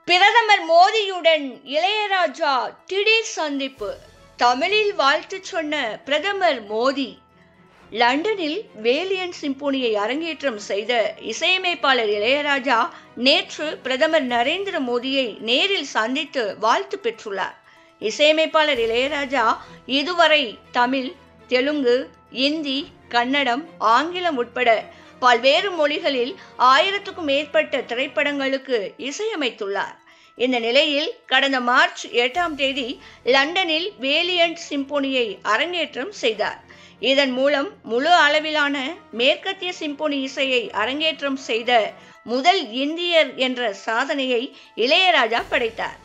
பிரதமர் மோடியுடன் இளையராஜா திடீர் சந்திப்பு. தமிழில் வாழ்த்து சொன்ன பிரதமர் மோடி லண்டனில் வேலியன் சிம்போனியை அரங்கேற்றம் செய்த இசையமைப்பாளர் இளையராஜா நேற்று பிரதமர் நரேந்திர மோடியை நேரில் சந்தித்து வாழ்த்து பெற்றுள்ளார். இசையமைப்பாளர் இளையராஜா இதுவரை தமிழ், தெலுங்கு, இந்தி, கன்னடம், ஆங்கிலம் உட்பட பல்வேறு மொழிகளில் 1000க்கும் மேற்பட்ட திரைப்படங்களுக்கு இசையமைத்துள்ளார். இந்த நிலையில் கடந்த மார்ச் 8ஆம் தேதி லண்டனில் வேலியன்ட் சிம்போனியை அரங்கேற்றம் செய்தார். இதன் மூலம் முழு அளவிலான மேற்கத்திய சிம்போனி இசையை அரங்கேற்றம் செய்த முதல் இந்தியர் என்ற சாதனையை இளையராஜா படைத்தார்.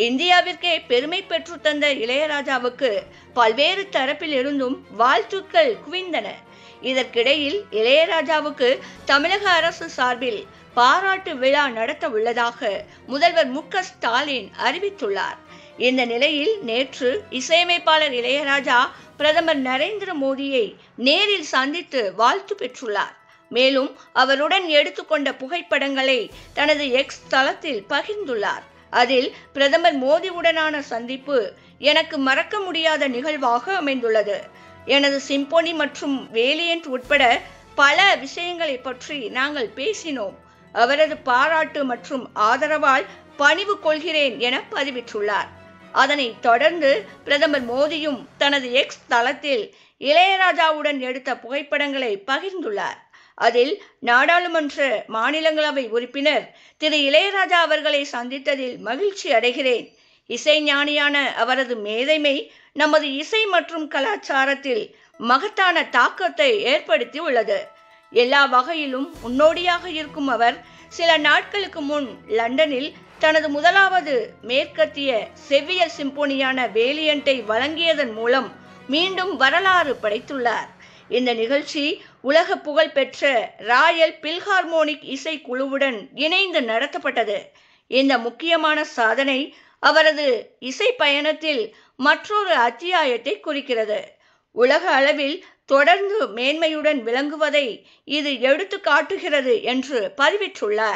இந்தியாவிற்கே பெருமை பெற்று தந்த இளையராஜாவுக்கு பல்வேறு தரப்பில் இருந்தும் வாழ்த்துக்கள் குவிந்தன. இதற்கிடையில் இளையராஜாவுக்கு தமிழக அரசு சார்பில் பாராட்டு விழா நடத்த உள்ளதாக முதல்வர் மு.க. ஸ்டாலின் அறிவித்துள்ளார். இந்த நிலையில் நேற்று இசையமைப்பாளர் இளையராஜா பிரதமர் நரேந்திர மோடியை நேரில் சந்தித்து வாழ்த்து பெற்றுள்ளார். மேலும் அவருடன் எடுத்துக்கொண்ட புகைப்படங்களை தனது எக்ஸ் தளத்தில் பகிர்ந்துள்ளார். அதில் பிரதமர் மோடியுடனான சந்திப்பு எனக்கு மறக்க முடியாத நிகழ்வாக அமைந்துள்ளது. எனது சிம்போனி மற்றும் வேலியன்ட் உட்பட பல விஷயங்களை பற்றி நாங்கள் பேசினோம். அவரது பாராட்டு மற்றும் ஆதரவால் பணிவு கொள்கிறேன் என பதிவிட்டுள்ளார். அதனைத் தொடர்ந்து பிரதமர் மோடியும் தனது எக்ஸ் தளத்தில் இளையராஜாவுடன் எடுத்த புகைப்படங்களை பகிர்ந்துள்ளார். அதில் நாடாளுமன்ற மாநிலங்களவை உறுப்பினர் திரு இளையராஜா அவர்களை சந்தித்ததில் மகிழ்ச்சி அடைகிறேன். இசைஞானியான அவரது மேதைமை நமது இசை மற்றும் கலாச்சாரத்தில் மகத்தான தாக்கத்தை ஏற்படுத்தி உள்ளது. எல்லா வகையிலும் முன்னோடியாக இருக்கும் அவர் சில நாட்களுக்கு முன் லண்டனில் தனது முதலாவது மேற்கத்திய செவ்வியல் சிம்போனியான வேலியன்ட்டை வழங்கியதன் மூலம் மீண்டும் வரலாறு படைத்துள்ளார். இந்த நிகழ்ச்சி உலக புகழ் பெற்ற ராயல் பில்ஹார்மோனிக் இசை குழுவுடன் இணைந்து நடத்தப்பட்டது. இந்த முக்கியமான சாதனை அவரது இசை பயணத்தில் மற்றொரு அத்தியாயத்தை குறிக்கிறது. உலக அளவில் தொடர்ந்து மேன்மையுடன் விளங்குவதை இது எடுத்து காட்டுகிறது என்று பதிவிட்டுள்ளார்.